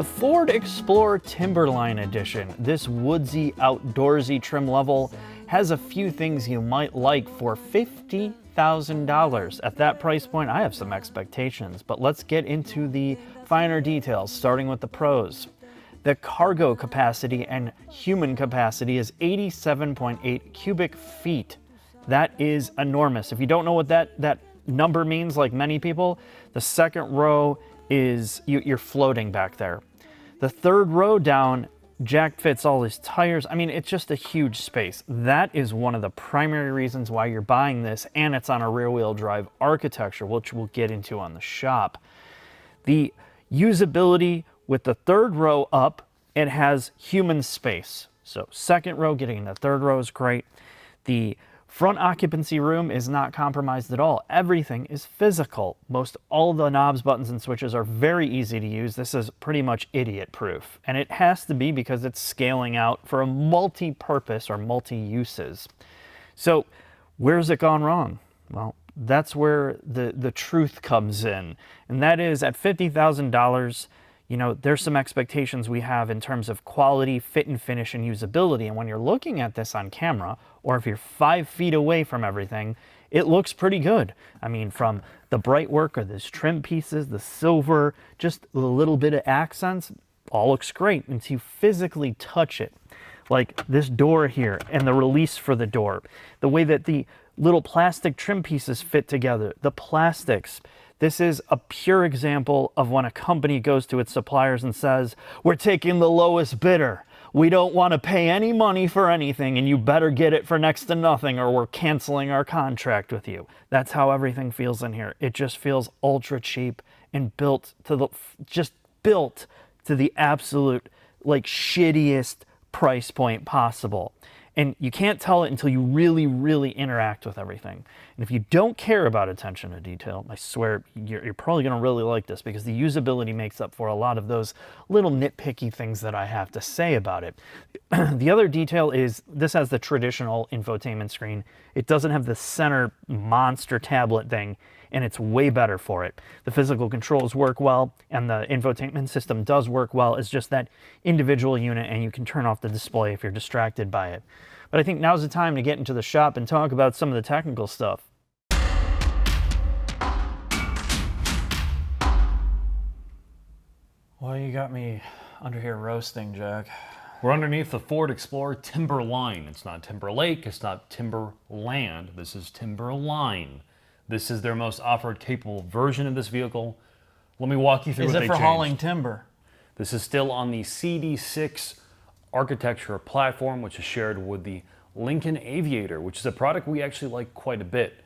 The Ford Explorer Timberline edition, this woodsy, outdoorsy trim level, has a few things you might like for $50,000. At that price point, I have some expectations, but let's get into the finer details, starting with the pros. The cargo capacity and human capacity is 87.8 cubic feet. That is enormous. If you don't know what that number means, like many people, the second row is you're floating back there. The third row down, Jack fits all his tires. I mean, it's just a huge space. That is one of the primary reasons why you're buying this, and it's on a rear-wheel drive architecture, which we'll get into on the shop. The usability with the third row up, it has human space. So second row getting in the third row is great. The front occupancy room is not compromised at all. Everything is physical. Most all the knobs, buttons, and switches are very easy to use. This is pretty much idiot-proof. And it has to be because it's scaling out for a multi-purpose or multi-uses. So where's it gone wrong? Well, that's where the truth comes in. And that is at $50,000, you know, there's some expectations we have in terms of quality, fit and finish, and usability. And when you're looking at this on camera, or if you're 5 feet away from everything, it looks pretty good. I mean, from the bright work of these trim pieces, the silver, just a little bit of accents, all looks great until you physically touch it. Like this door here and the release for the door, the way that the little plastic trim pieces fit together, the plastics. This is a pure example of when a company goes to its suppliers and says, we're taking the lowest bidder. We don't want to pay any money for anything, and you better get it for next to nothing or we're canceling our contract with you. That's how everything feels in here. It just feels ultra cheap and built to the absolute like shittiest price point possible. And you can't tell it until you really, really interact with everything. And if you don't care about attention to detail, I swear you're probably going to really like this because the usability makes up for a lot of those little nitpicky things that I have to say about it. The other detail is this has the traditional infotainment screen. It doesn't have the center monster tablet thing, and it's way better for it. The physical controls work well, and the infotainment system does work well. It's just that individual unit, and you can turn off the display if you're distracted by it. But I think now's the time to get into the shop and talk about some of the technical stuff. Well, you got me under here roasting, Jack. We're underneath the Ford Explorer Timberline. It's not Timberlake, it's not Timberland, this is Timberline. This is their most off-road capable version of this vehicle. Let me walk you through what they changed. Is it for hauling timber? This is still on the CD6 architecture platform, which is shared with the Lincoln Aviator, which is a product we actually like quite a bit.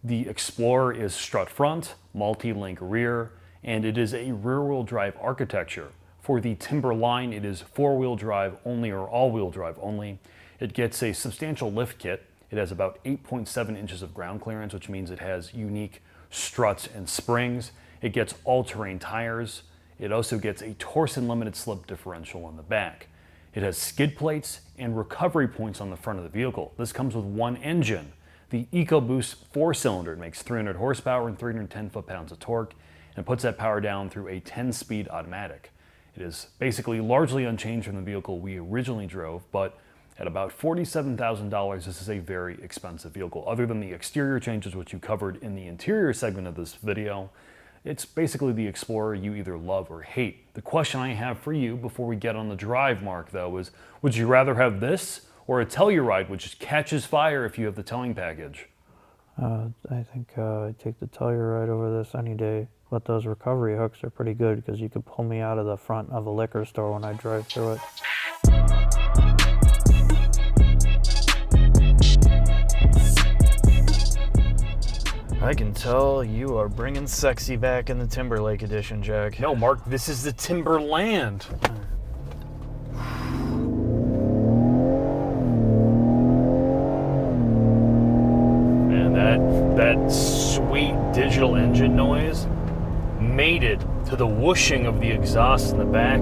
The Explorer is strut front, multi-link rear, and it is a rear-wheel drive architecture. For the Timberline, it is four-wheel drive only or all-wheel drive only. It gets a substantial lift kit. It has about 8.7 inches of ground clearance, which means it has unique struts and springs. It gets all-terrain tires. It also gets a Torsen limited slip differential on the back. It has skid plates and recovery points on the front of the vehicle. This comes with one engine. The EcoBoost 4-cylinder makes 300 horsepower and 310 foot-pounds of torque and puts that power down through a 10-speed automatic. It is basically largely unchanged from the vehicle we originally drove, but at about $47,000, this is a very expensive vehicle. Other than the exterior changes, which you covered in the interior segment of this video, it's basically the Explorer you either love or hate. The question I have for you before we get on the drive, Mark, though, is would you rather have this or a Telluride, which catches fire if you have the towing package? I think I'd take the Telluride over this any day. But those recovery hooks are pretty good because you could pull me out of the front of a liquor store when I drive through it. I can tell you are bringing sexy back in the Timberlake edition, Jack. No, Mark, this is the Timberland. Man, that sweet digital engine noise mated to the whooshing of the exhaust in the back.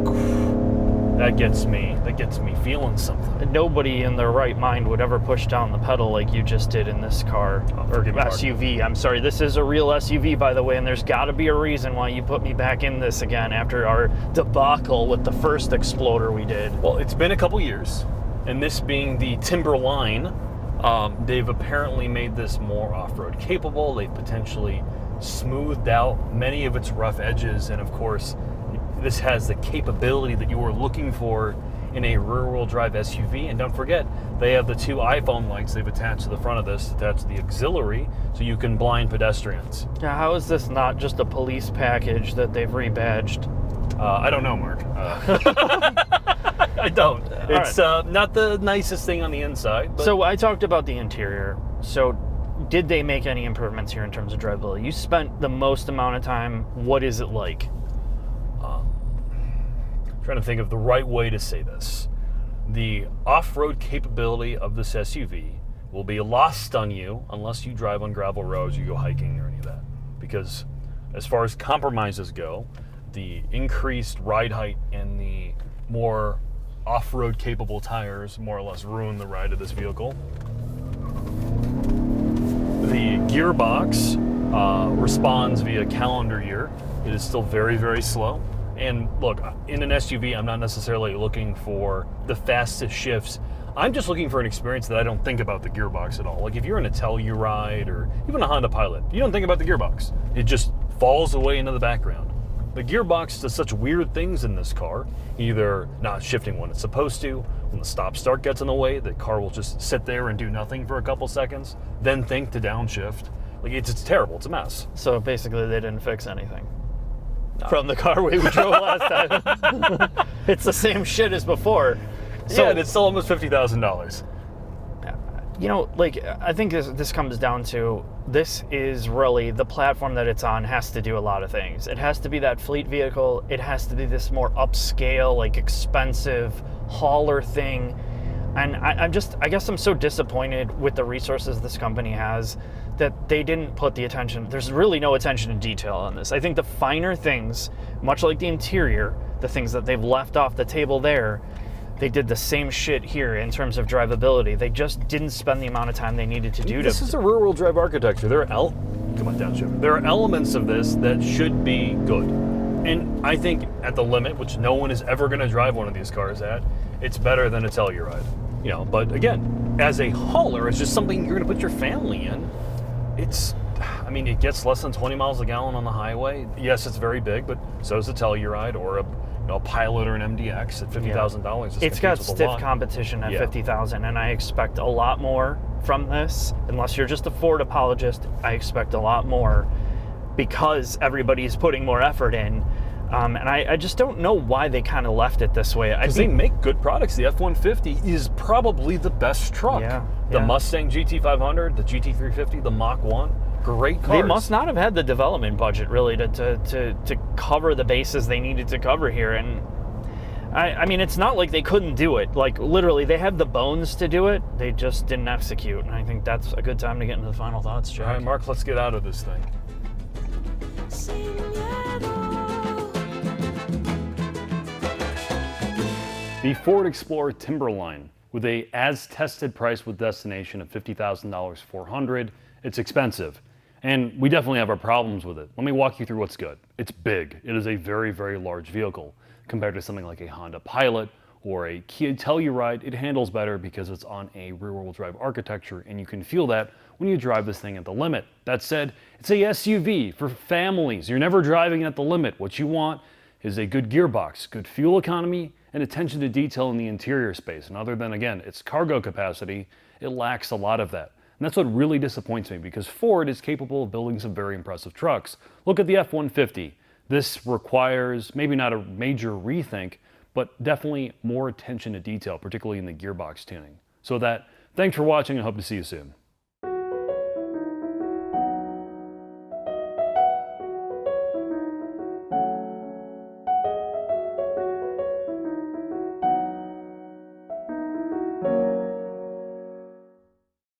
that gets me feeling something. Nobody in their right mind would ever push down the pedal like you just did in this car, or SUV. I'm sorry, this is a real SUV, by the way, and there's got to be a reason why you put me back in this again after our debacle with the first Explorer we did. Well, it's been a couple years, and this being the Timberline, they've apparently made this more off-road capable. They've potentially smoothed out many of its rough edges, and of course, this has the capability that you were looking for in a rear-wheel drive SUV. And don't forget, they have the 2 iPhone lights they've attached to the front of this, attached to the auxiliary, so you can blind pedestrians. Yeah, how is this not just a police package that they've rebadged? I don't know, Mark. I don't. It's not the nicest thing on the inside. But so I talked about the interior. So did they make any improvements here in terms of drivability? You spent the most amount of time. What is it like? Trying to think of the right way to say this. The off-road capability of this SUV will be lost on you unless you drive on gravel roads, you go hiking or any of that. Because as far as compromises go, the increased ride height and the more off-road capable tires more or less ruin the ride of this vehicle. The gearbox responds via calendar year. It is still very, very slow. And look, in an SUV, I'm not necessarily looking for the fastest shifts. I'm just looking for an experience that I don't think about the gearbox at all. Like if you're in a Telluride or even a Honda Pilot, you don't think about the gearbox. It just falls away into the background. The gearbox does such weird things in this car, either not shifting when it's supposed to, when the stop-start gets in the way, the car will just sit there and do nothing for a couple seconds, then think to downshift. Like it's terrible, it's a mess. So basically they didn't fix anything. From the car we drove last time. It's the same shit as before. So, yeah, and it's still almost $50,000. You know, like, I think this comes down to, this is really, the platform that it's on has to do a lot of things. It has to be that fleet vehicle. It has to be this more upscale, like expensive hauler thing. And I guess I'm so disappointed with the resources this company has that they didn't put the attention. There's really no attention to detail on this. I think the finer things, much like the interior, the things that they've left off the table there, they did the same shit here in terms of drivability. They just didn't spend the amount of time they needed to do. This is a rear-wheel drive architecture. There are elements of this that should be good. And I think at the limit, which no one is ever going to drive one of these cars at, it's better than a Telluride. You know, but again, as a hauler, it's just something you're going to put your family in. It gets less than 20 miles a gallon on the highway. Yes, it's very big, but so is a Telluride or a Pilot or an MDX at $50,000. It's got stiff competition at $50,000, and I expect a lot more from this. Unless you're just a Ford apologist, I expect a lot more because everybody's putting more effort in. And I just don't know why they kind of left it this way. Because they make good products. The F-150 is probably the best truck. The Mustang GT500, the GT350, the Mach 1, great cars. They must not have had the development budget really to cover the bases they needed to cover here. And I mean, it's not like they couldn't do it. Like literally, they had the bones to do it. They just didn't execute. And I think that's a good time to get into the final thoughts, Jack. All right, Mark, let's get out of this thing. The Ford Explorer Timberline, with a as-tested price with destination of $50,000 $400, it's expensive. And we definitely have our problems with it. Let me walk you through what's good. It's big. It is a very, very large vehicle. Compared to something like a Honda Pilot or a Kia Telluride, it handles better because it's on a rear-wheel drive architecture, and you can feel that when you drive this thing at the limit. That said, it's a SUV for families. You're never driving at the limit. What you want is a good gearbox, good fuel economy, and attention to detail in the interior space. And other than, again, its cargo capacity, it lacks a lot of that. And that's what really disappoints me, because Ford is capable of building some very impressive trucks. Look at the F-150. This requires maybe not a major rethink, but definitely more attention to detail, particularly in the gearbox tuning. So thanks for watching, and hope to see you soon.